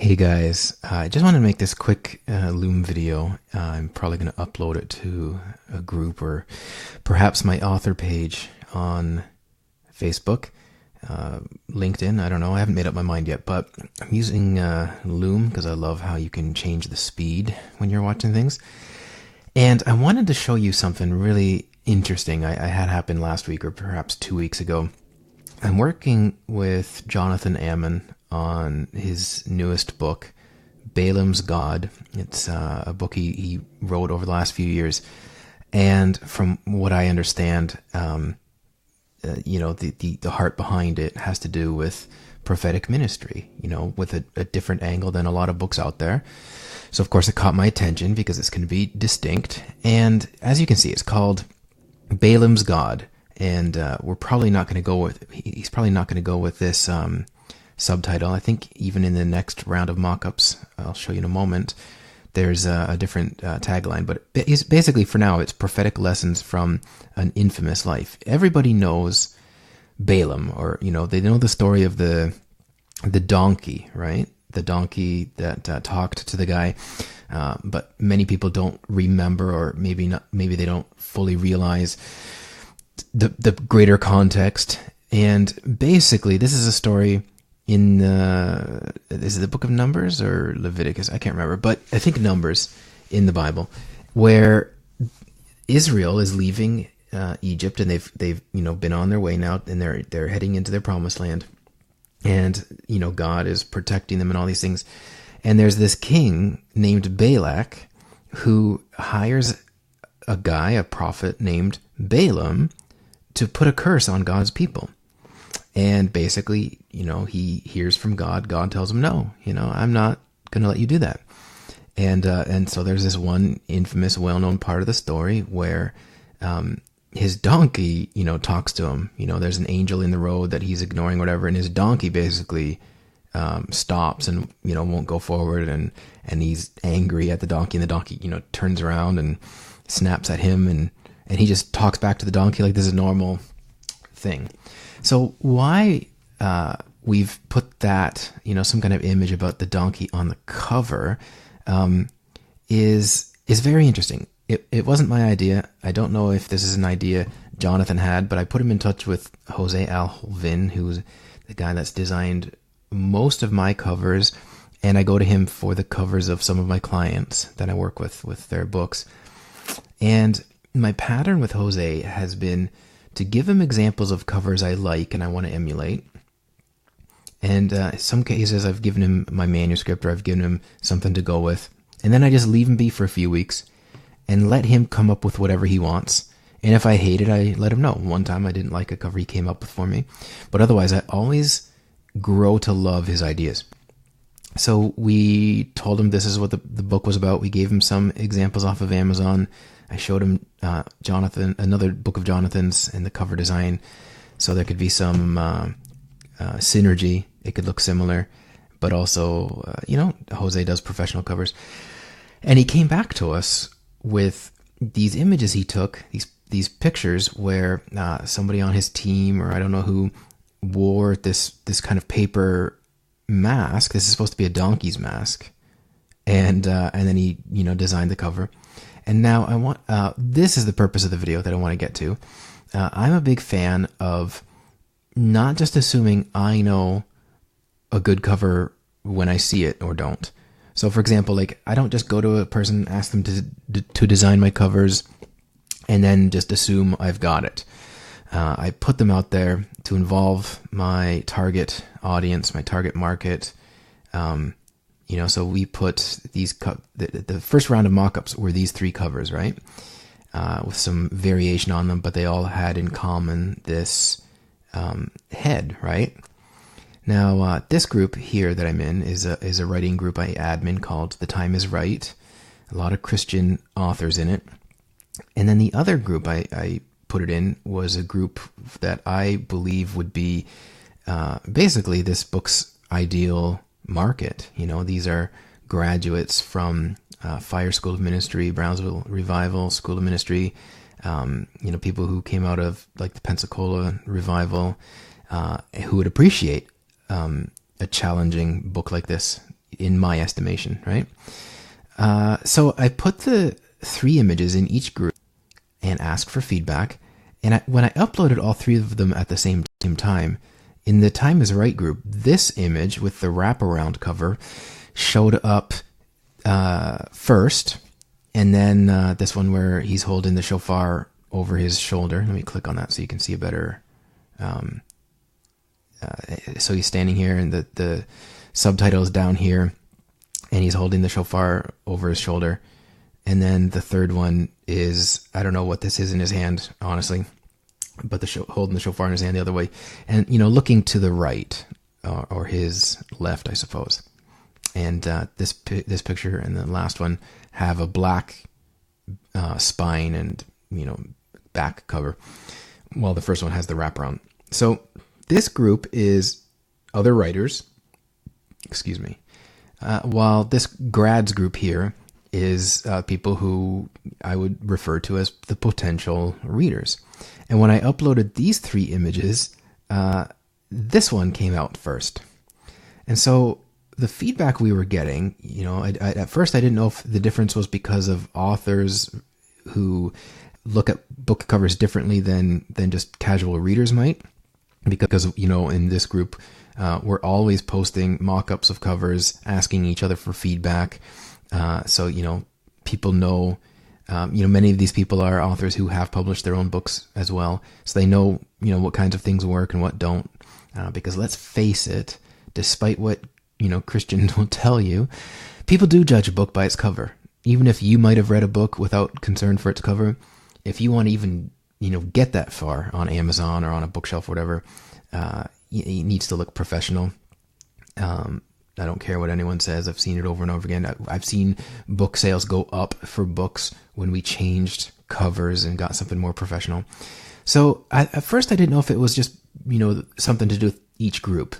Hey guys, I just want to make this quick Loom video. I'm probably going to upload it to a group or perhaps my author page on Facebook, LinkedIn. I don't know. I haven't made up my mind yet, but I'm using Loom because I love how you can change the speed when you're watching things. And I wanted to show you something really interesting I had happen last week or perhaps 2 weeks ago. I'm working with Jonathan Ammon on his newest book, Balaam's God. It's a book he wrote over the last few years. And from what I understand, the heart behind it has to do with prophetic ministry, with a different angle than a lot of books out there. So, of course, it caught my attention because it's going to be distinct. And as you can see, it's called Balaam's God. And we're probably not going to go with, he's probably not going to go with this subtitle. I think even in the next round of mock-ups, I'll show you in a moment, there's a different tagline. But basically for now, it's prophetic lessons from an infamous life. Everybody knows Balaam, or, they know the story of the donkey, right? The donkey that talked to the guy. But many people don't remember, or maybe they don't fully realize the greater context. And basically this is a story in is it the book of Numbers or Leviticus? I can't remember, but I think Numbers in the Bible, where Israel is leaving Egypt, and they've been on their way now, and they're heading into their promised land, and God is protecting them and all these things. And there's this king named Balak who hires a prophet named Balaam to put a curse on God's people. And basically, he hears from God. God tells him, no, I'm not going to let you do that. And so there's this one infamous, well-known part of the story where his donkey, talks to him. There's an angel in the road that he's ignoring, whatever, and his donkey basically stops and, won't go forward. And he's angry at the donkey, and the donkey, turns around and snaps at him, and he just talks back to the donkey like this is a normal thing. So why we've put that, some kind of image about the donkey on the cover is very interesting. It wasn't my idea. I don't know if this is an idea Jonathan had, but I put him in touch with Jose Alvin, who's the guy that's designed most of my covers, and I go to him for the covers of some of my clients that I work with their books. And my pattern with Jose has been to give him examples of covers I like and I want to emulate. And in some cases, I've given him my manuscript, or I've given him something to go with. And then I just leave him be for a few weeks and let him come up with whatever he wants. And if I hate it, I let him know. One time I didn't like a cover he came up with for me. But otherwise, I always grow to love his ideas. So we told him this is what the book was about. We gave him some examples off of Amazon. I showed him Jonathan, another book of Jonathan's, and the cover design, so there could be some synergy. It could look similar, but also, Jose does professional covers. And he came back to us with these images he took, these pictures where somebody on his team, or I don't know who, wore this kind of paper mask. This is supposed to be a donkey's mask, and then he designed the cover. And now I want, this is the purpose of the video that I want to get to. I'm a big fan of not just assuming I know a good cover when I see it or don't. So for example, I don't just go to a person, ask them to design my covers, and then just assume I've got it. I put them out there to involve my target audience, my target market. So we put these, the first round of mock-ups were these 3 covers, right? With some variation on them, but they all had in common this head, right? Now, this group here that I'm in is a writing group I admin called The Time Is Right. A lot of Christian authors in it. And then the other group I put it in was a group that I believe would be basically this book's ideal market. These are graduates from Fire School of Ministry, Brownsville Revival School of Ministry, people who came out of like the Pensacola Revival, who would appreciate a challenging book like this. in my estimation, right? So I put the 3 images in each group and asked for feedback. And when I uploaded all 3 of them at the same time, in the Time is Right group, this image with the wraparound cover showed up first. And then this one where he's holding the shofar over his shoulder. Let me click on that so you can see a better... so he's standing here and the subtitle is down here and he's holding the shofar over his shoulder. And then the third one is, I don't know what this is in his hand, honestly, but holding the shofar in his hand the other way. And, looking to the right or his left, I suppose. And this picture and the last one have a black spine and, back cover, while the first one has the wraparound. So this group is other writers, while this grads group here is people who I would refer to as the potential readers. And when I uploaded these 3 images, this one came out first. And so the feedback we were getting, at first I didn't know if the difference was because of authors who look at book covers differently than just casual readers might. Because, in this group, we're always posting mock-ups of covers, asking each other for feedback. So, people know, many of these people are authors who have published their own books as well. So they know, what kinds of things work and what don't. Because let's face it, despite what, Christians will tell you, people do judge a book by its cover. Even if you might have read a book without concern for its cover, if you want to even get that far on Amazon or on a bookshelf or whatever, it needs to look professional. I don't care what anyone says. I've seen it over and over again. I've seen book sales go up for books when we changed covers and got something more professional. So at first I didn't know if it was just, something to do with each group,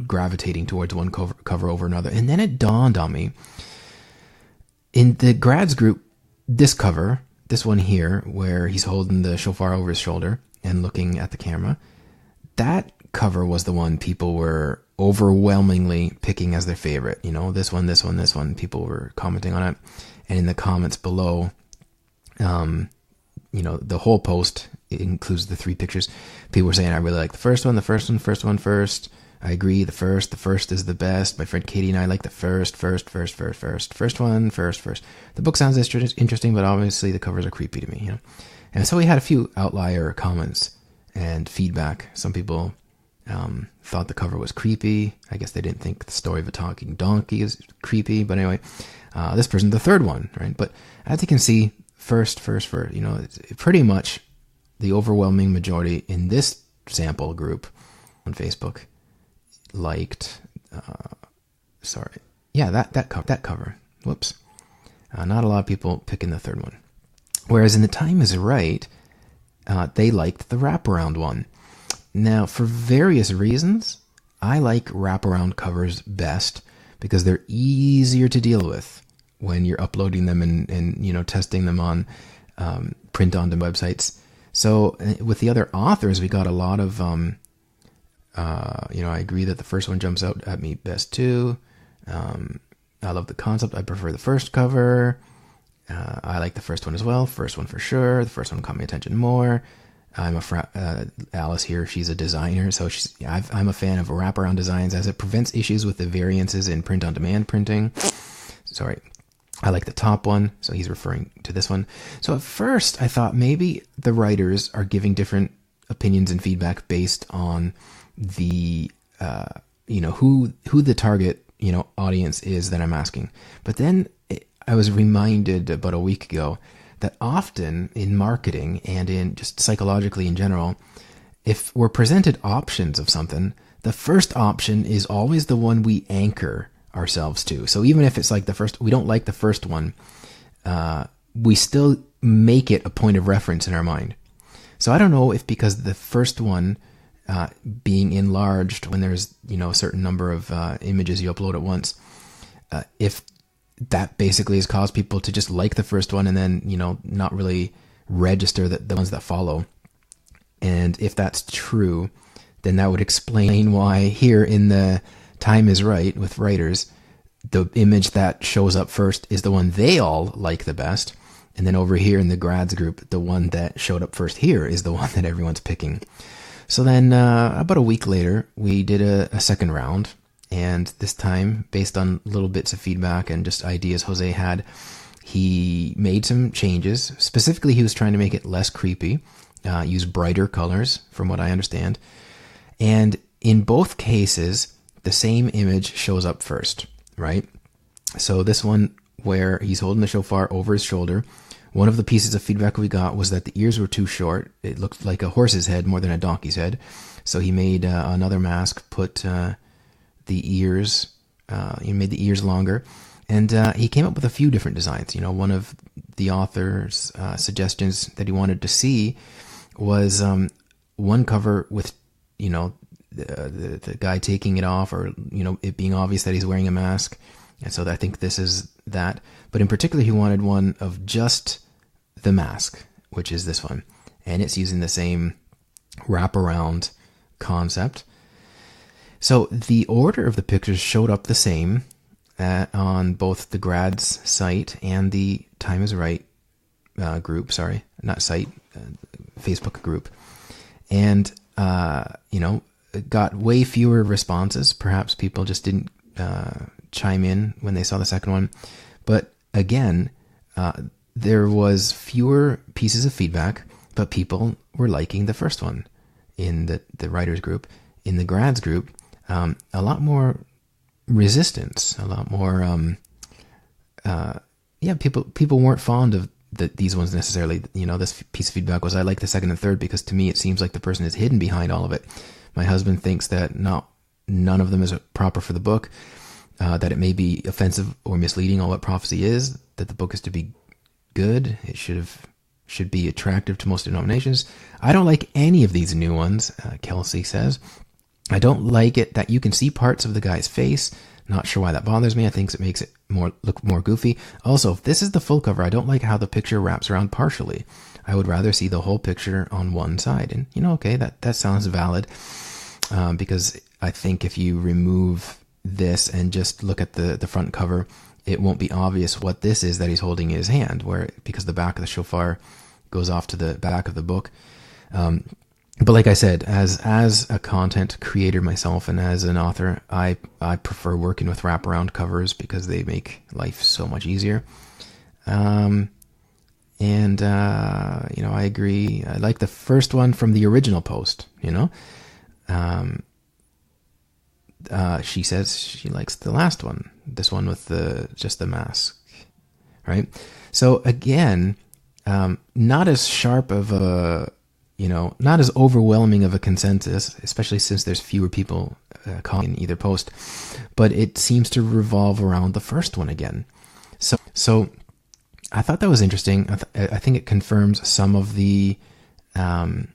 gravitating towards one cover over another. And then it dawned on me, in the grads group, this cover, this one here, where he's holding the shofar over his shoulder and looking at the camera, that cover was the one people were overwhelmingly picking as their favorite. This one, people were commenting on it. And in the comments below, the whole post includes the 3 pictures. People were saying, I really like the first one first. I agree, the first is the best. My friend Katie and I like the first one. The book sounds interesting, but obviously the covers are creepy to me, And so we had a few outlier comments and feedback. Some people thought the cover was creepy. I guess they didn't think the story of a talking donkey is creepy. But anyway, this person, the third one, right? But as you can see, first, it's pretty much the overwhelming majority in this sample group on Facebook liked, that cover. Whoops. Not a lot of people picking the third one. Whereas in The Time is Right, they liked the wraparound one. Now, for various reasons, I like wraparound covers best because they're easier to deal with when you're uploading them and testing them on print on the websites. So with the other authors, we got a lot of, I agree that the first one jumps out at me best too. I love the concept. I prefer the first cover. I like the first one as well. First one for sure. The first one caught my attention more. I'm Alice here. She's a designer, so I'm a fan of wraparound designs as it prevents issues with the variances in print-on-demand printing. Sorry. I like the top one, so he's referring to this one. So at first, I thought maybe the writers are giving different opinions and feedback based on the, who the target, audience is that I'm asking. But then I was reminded about a week ago that often in marketing and in just psychologically in general, if we're presented options of something, the first option is always the one we anchor ourselves to. So even if it's like we don't like the first one, we still make it a point of reference in our mind. So I don't know if because the first one being enlarged when there's, a certain number of images you upload at once, if that basically has caused people to just like the first one and then, not really register the ones that follow. And if that's true, then that would explain why here in the Time is Right with writers, the image that shows up first is the one they all like the best. And then over here in the grads group, the one that showed up first here is the one that everyone's picking. So then about a week later, we did a second round. And this time, based on little bits of feedback and just ideas Jose had, he made some changes. Specifically, he was trying to make it less creepy, use brighter colors, from what I understand. And in both cases, the same image shows up first, right? So this one where he's holding the shofar over his shoulder, one of the pieces of feedback we got was that the ears were too short. It looked like a horse's head more than a donkey's head. So he made another mask, put the ears, he made the ears longer. And he came up with a few different designs. You know, one of the author's suggestions that he wanted to see was one cover with, you know, the guy taking it off, or, you know, it being obvious that he's wearing a mask. And so I think this is that. But in particular, he wanted one of just the mask, which is this one. And it's using the same wraparound concept. So the order of the pictures showed up the same on both the grads site and the Time is Right group. Sorry, not site, Facebook group. And, you know, got way fewer responses. Perhaps people just didn't chime in when they saw the second one. But again, there was fewer pieces of feedback, but people were liking the first one in the writers group. In the grads group, a lot more resistance, a lot more, people weren't fond of these ones necessarily. You know, this piece of feedback was, I like the second and third because to me it seems like the person is hidden behind all of it. My husband thinks that none of them is proper for the book, that it may be offensive or misleading on what prophecy is, that the book is to be good, it should be attractive to most denominations. I don't like any of these new ones, Kelsey says. I don't like it that you can see parts of the guy's face. Not sure why that bothers me. I think it makes it look more goofy. Also, if this is the full cover, I don't like how the picture wraps around partially. I would rather see the whole picture on one side. And, you know, okay, that sounds valid, because I think if you remove this and just look at the front cover, it won't be obvious what this is that he's holding in his hand, because the back of the shofar goes off to the back of the book. But like I said, as a content creator myself and as an author, I prefer working with wraparound covers because they make life so much easier. You know, I agree. I like the first one from the original post, you know. She says she likes the last one, this one with just the mask, right? So again, not as sharp of a, you know, not as overwhelming of a consensus, especially since there's fewer people commenting in either post, but it seems to revolve around the first one again. So I thought that was interesting. I think it confirms some of the, you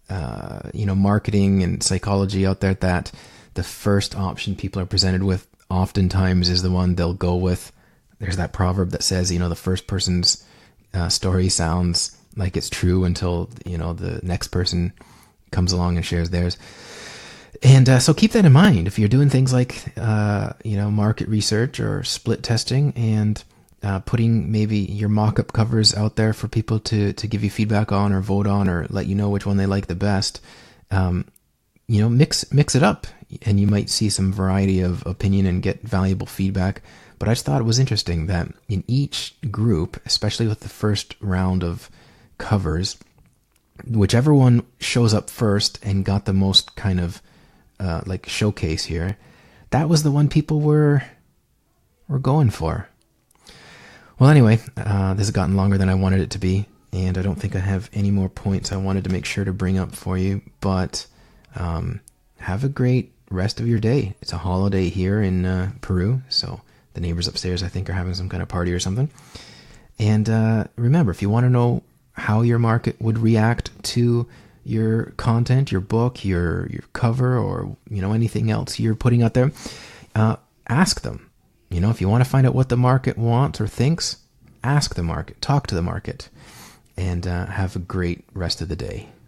know, marketing and psychology out there, that the first option people are presented with oftentimes is the one they'll go with. There's that proverb that says, you know, the first person's story sounds like it's true until, you know, the next person comes along and shares theirs. And so keep that in mind if you're doing things like, you know, market research or split testing, and putting maybe your mock-up covers out there for people to give you feedback on or vote on or let you know which one they like the best. You know, mix it up, and you might see some variety of opinion and get valuable feedback. But I just thought it was interesting that in each group, especially with the first round of covers, whichever one shows up first and got the most kind of like showcase here, that was the one people were going for. Well, anyway, this has gotten longer than I wanted it to be, and I don't think I have any more points I wanted to make sure to bring up for you, but have a great rest of your day. It's a holiday here in Peru, so the neighbors upstairs, I think, are having some kind of party or something. And remember, if you want to know how your market would react to your content, your book, your cover, or, you know, anything else you're putting out there, ask them. You know, if you want to find out what the market wants or thinks, ask the market, talk to the market, and have a great rest of the day.